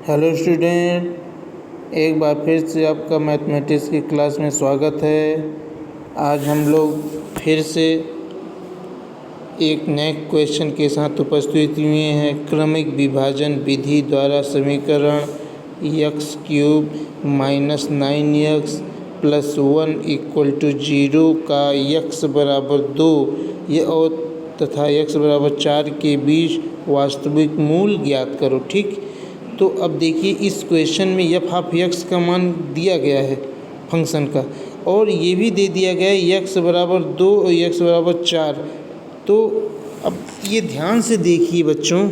Hello student, एक बार फिर से आपका मैथमेटिक्स की क्लास में स्वागत है। आज हम लोग फिर से एक नए क्वेश्चन के साथ उपस्थित हुए हैं। क्रमिक विभाजन विधि द्वारा समीकरण x³ - 9x + 1 = 0 का x = 2 और तथा x = 4 के बीच वास्तविक मूल ज्ञात करो। ठीक, तो अब देखिए इस क्वेश्चन में f(x) का मान दिया गया है फंक्शन का, और ये भी दे दिया गया है x = 2 और x = 4। तो अब ये ध्यान से देखिए बच्चों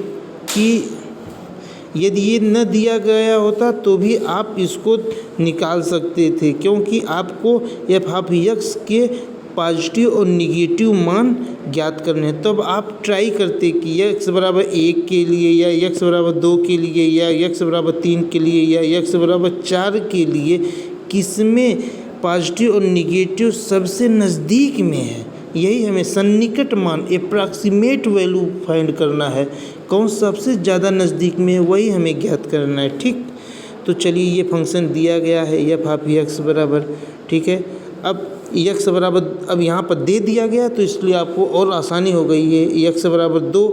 कि यदि ये न दिया गया होता तो भी आप इसको निकाल सकते थे, क्योंकि आपको f(x) के पॉजिटिव और निगेटिव मान ज्ञात करने हैं। तब आप ट्राई करते कि x = 1 के लिए या x = 2 के लिए या x = 3 के लिए या x = 4 के लिए किसमें पॉजिटिव और निगेटिव सबसे नज़दीक में है। यही हमें सन्निकट मान अप्रॉक्सीमेट वैल्यू फाइंड करना है। कौन सबसे ज़्यादा नज़दीक में है वही हमें ज्ञात करना है। ठीक, तो चलिए ये फंक्शन दिया गया है f(x) बराबर, ठीक है। अब x बराबर अब यहाँ पर दे दिया गया तो इसलिए आपको और आसानी हो गई है। x = 2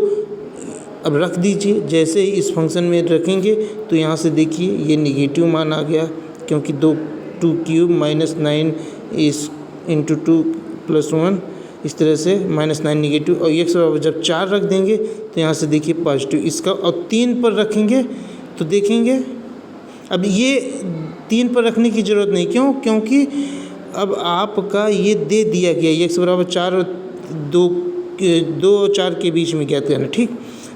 अब रख दीजिए। जैसे ही इस फंक्शन में रखेंगे तो यहाँ से देखिए ये निगेटिव मान आ गया, क्योंकि 2³ - 9 × 2 + 1 इस तरह से -9 निगेटिव, और x बराबर जब 4 रख देंगे तो यहाँ से देखिए पॉजिटिव इसका, और 3 पर रखेंगे तो देखेंगे अब ये 3 पर रखने की ज़रूरत नहीं। क्योंकि अब आपका ये दे दिया गया x = 4 और 2 और 4 के बीच में ज्ञात करना। ठीक,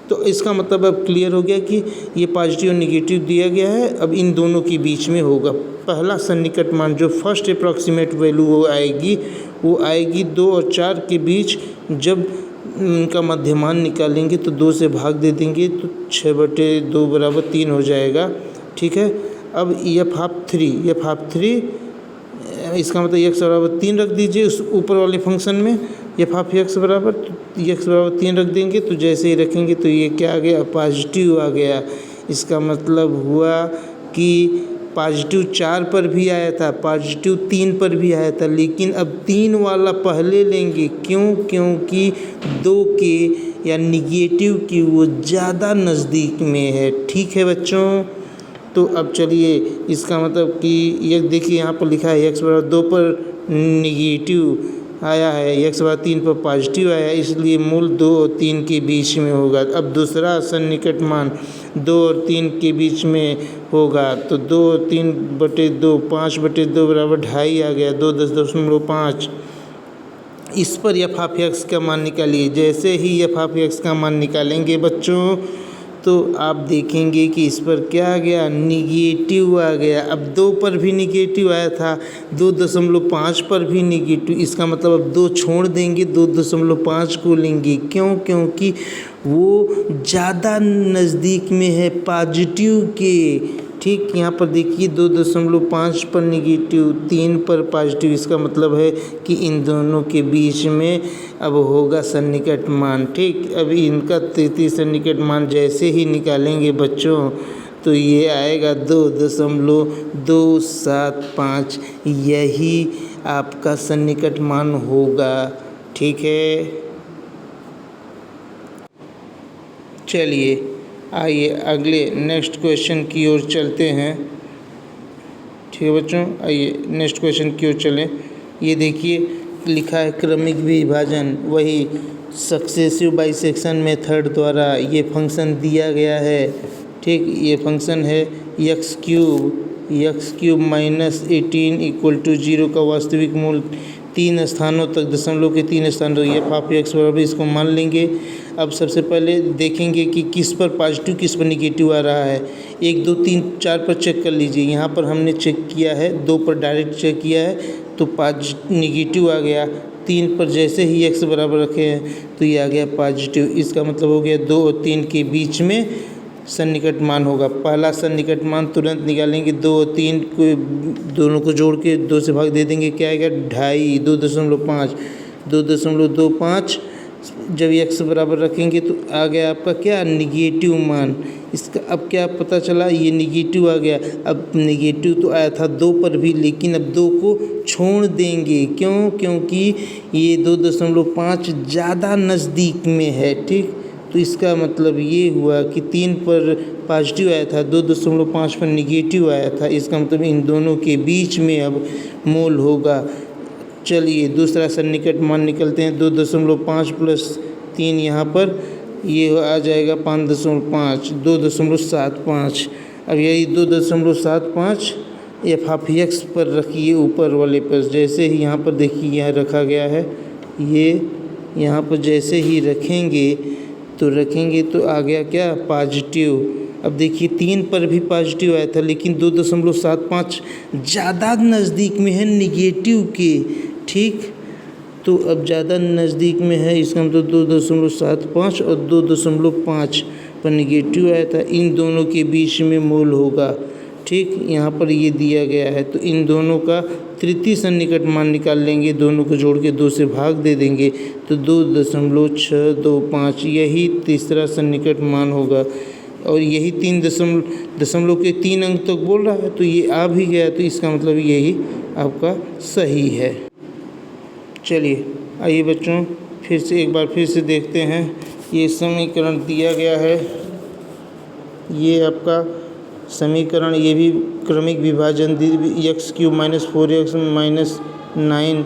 तो इसका मतलब अब क्लियर हो गया कि ये पॉजिटिव और निगेटिव दिया गया है। अब इन दोनों के बीच में होगा पहला सन्निकट मान, जो फर्स्ट अप्रॉक्सीमेट वैल्यू वो आएगी 2 और 4 के बीच। जब उनका मध्यमान निकालेंगे तो 2 से भाग दे देंगे तो 6/2 = 3 हो जाएगा। ठीक है, अब f(3) इसका मतलब x = 3 रख दीजिए उस ऊपर वाले फंक्शन में। f(x) बराबर x = 3 रख देंगे तो जैसे ही रखेंगे तो ये क्या आ गया, पॉजिटिव आ गया। इसका मतलब हुआ कि पॉजिटिव 4 पर भी आया था, पॉजिटिव 3 पर भी आया था, लेकिन अब 3 वाला पहले लेंगे। क्योंकि 2 के या निगेटिव की वो ज़्यादा नज़दीक में है। ठीक है बच्चों, तो अब चलिए इसका मतलब कि ये देखिए यहाँ पर लिखा है x = 2 पर निगेटिव आया है, x = 3 पर पॉजिटिव आया है, इसलिए मूल 2 और 3 के बीच में होगा। अब दूसरा सन्निकट मान 2 और 3 के बीच में होगा, तो 2 और 3/2 5/2 = 2.5 आ गया, 2 10.5। इस पर f(x) का मान निकालिए। जैसे ही f(x) का मान निकालेंगे बच्चों तो आप देखेंगे कि इस पर क्या आ गया, निगेटिव आ गया। अब 2 पर भी निगेटिव आया था, 2.5 पर भी निगेटिव। इसका मतलब अब 2 छोड़ देंगे, 2.5 को लेंगे। क्योंकि वो ज़्यादा नज़दीक में है पॉजिटिव के। ठीक, यहाँ पर देखिए 2.5 पर निगेटिव, 3 पर पॉजिटिव। इसका मतलब है कि इन दोनों के बीच में अब होगा सन्निकट मान। ठीक, अभी इनका तृतीय सन्निकट मान जैसे ही निकालेंगे बच्चों तो ये आएगा 2.275। यही आपका सन्निकट मान होगा। ठीक है, चलिए आइए अगले नेक्स्ट क्वेश्चन की ओर चलते हैं। ठीक है बच्चों, आइए नेक्स्ट क्वेश्चन की ओर चलें। ये देखिए लिखा है क्रमिक विभाजन, वही सक्सेसिव बाइसेक्शन मेथड द्वारा ये फंक्शन दिया गया है। ठीक, ये फंक्शन है x³ - 18 = 0 का वास्तविक मूल 3 स्थानों तक, दशमलव के 3 स्थानों f(x) बराबर इसको मान लेंगे। अब सबसे पहले देखेंगे कि किस पर पॉजिटिव किस पर निगेटिव आ रहा है। 1 2 3 4 पर चेक कर लीजिए। यहाँ पर हमने चेक किया है, 2 पर डायरेक्ट चेक किया है तो निगेटिव आ गया। 3 पर जैसे ही x बराबर रखे हैं तो ये आ गया पॉजिटिव। इसका मतलब हो गया 2 और 3 के बीच में सन्निकट मान होगा। पहला सन्निकट मान तुरंत निकालेंगे, 2 और 3 को दोनों को जोड़ के 2 से भाग दे देंगे, क्या आएगा 2.5, 2.5 2.25 जब x बराबर रखेंगे तो आ गया आपका क्या, निगेटिव मान। इसका अब क्या पता चला, ये निगेटिव आ गया। अब निगेटिव तो आया था 2 पर भी, लेकिन अब 2 को छोड़ देंगे। क्यों? क्योंकि ये 2.5 ज़्यादा नज़दीक में है, ठीक। तो इसका मतलब ये हुआ कि 3 पर पॉजिटिव आया था, 2.5 पर निगेटिव आया था। इसका मतलब इन दोनों के बीच में अब मोल होगा। चलिए दूसरा सन्निकट मान निकलते हैं। 2.5 प्लस 3 यहाँ पर ये आ जाएगा 5.5, 2.75। अब यही 2.75 एफ ऑफ एक्स पर रखिए, ऊपर वाले पर। जैसे ही यहाँ पर देखिए यहाँ रखा गया है, ये यहाँ पर जैसे ही रखेंगे तो आ गया क्या, पॉजिटिव। अब देखिए 3 पर भी पॉजिटिव आया था, लेकिन 2.75 ज़्यादा नज़दीक में है निगेटिव के, ठीक। तो अब ज़्यादा नज़दीक में है, इसका मतलब 2.75 और 2.5 पर निगेटिव आया था। इन दोनों के बीच में मोल होगा, ठीक। यहाँ पर ये दिया गया है, तो इन दोनों का तृतीय सन्निकट मान निकाल लेंगे। दोनों को जोड़ के 2 से भाग दे देंगे तो 2.625 यही तीसरा सन्निकट मान होगा। और यही 3 दशमलव के 3 अंक तक बोल रहा है, तो ये आ भी गया, तो इसका मतलब यही आपका सही है। चलिए आइए बच्चों फिर से एक बार फिर से देखते हैं। ये समीकरण दिया गया है, ये आपका समीकरण, ये भी क्रमिक विभाजन x³ - 4x - 9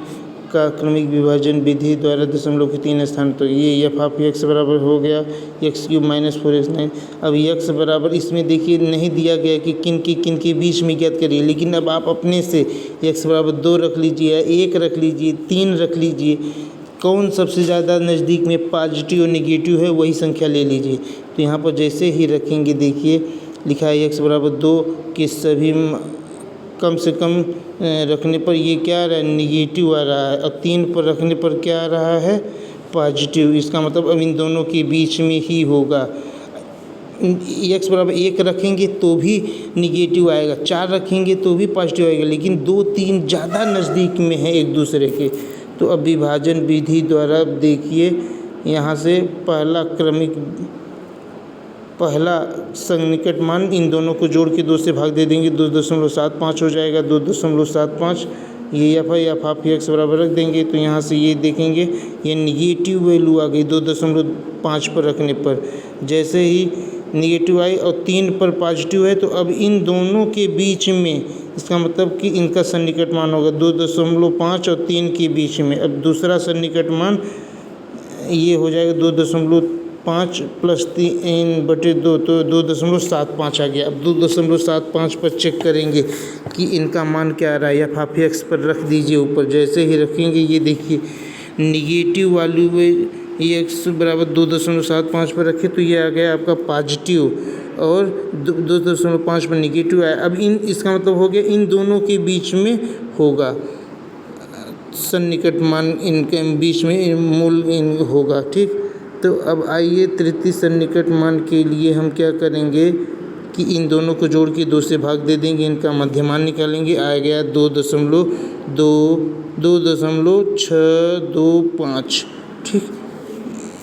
का क्रमिक विभाजन विधि द्वारा दशमलव के 3 स्थान। तो ये एफ ऑफ एक्स बराबर हो गया x³ - 4x 9। अब x बराबर इसमें देखिए नहीं दिया गया कि किन के बीच में ज्ञात करिए, लेकिन अब आप अपने से x बराबर 2 रख लीजिए, 1 रख लीजिए, 3 रख लीजिए। कौन सबसे ज़्यादा नज़दीक में पॉजिटिव और निगेटिव है वही संख्या ले लीजिए। तो यहाँ पर जैसे ही रखेंगे देखिए लिखा है x बराबर 2 के सभी कम से कम रखने पर ये क्या आ रहा है, निगेटिव आ रहा है। और 3 पर रखने पर क्या आ रहा है, पॉजिटिव। इसका मतलब अब इन दोनों के बीच में ही होगा। x बराबर 1 रखेंगे तो भी निगेटिव आएगा, 4 रखेंगे तो भी पॉजिटिव आएगा, लेकिन 2, 3 ज़्यादा नज़दीक में है एक दूसरे के। तो अब विभाजन विधि द्वारा देखिए यहाँ से पहला सन्निकट मान इन दोनों को जोड़ के 2 से भाग दे देंगे, 2.75 हो जाएगा। 2.75 ये एफ ऑफ एक्स बराबर रख देंगे। तो यहाँ से ये देखेंगे ये निगेटिव वैल्यू आ गई 2.5 पर रखने पर। जैसे ही निगेटिव आई और 3 पर पॉजिटिव है, तो अब इन दोनों के बीच में, इसका मतलब कि इनका सन्निकट मान होगा 2.5 और 3 के बीच में। अब दूसरा सन्निकट मान ये हो जाएगा 2.5 प्लस 3/2, तो 2.75 आ गया। अब 2.75 पर चेक करेंगे कि इनका मान क्या आ रहा है। एफ ऑफ एक्स पर रख दीजिए ऊपर। जैसे ही रखेंगे ये देखिए निगेटिव वैल्यू में ये एक्स बराबर 2.75 पर रखे तो ये आ गया आपका पॉजिटिव, और 2.5 पर निगेटिव आया। अब इसका मतलब हो गया इन दोनों के बीच में होगा सन्निकट मान, इनके बीच में मूल होगा, ठीक। तो अब आइए तृतीय सन्निकट मान के लिए हम क्या करेंगे कि इन दोनों को जोड़ के 2 से भाग दे देंगे, इनका मध्यमान निकालेंगे। आ गया 2.625, ठीक।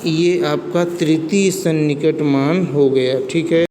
ये आपका तृतीय सन्निकट मान हो गया, ठीक है।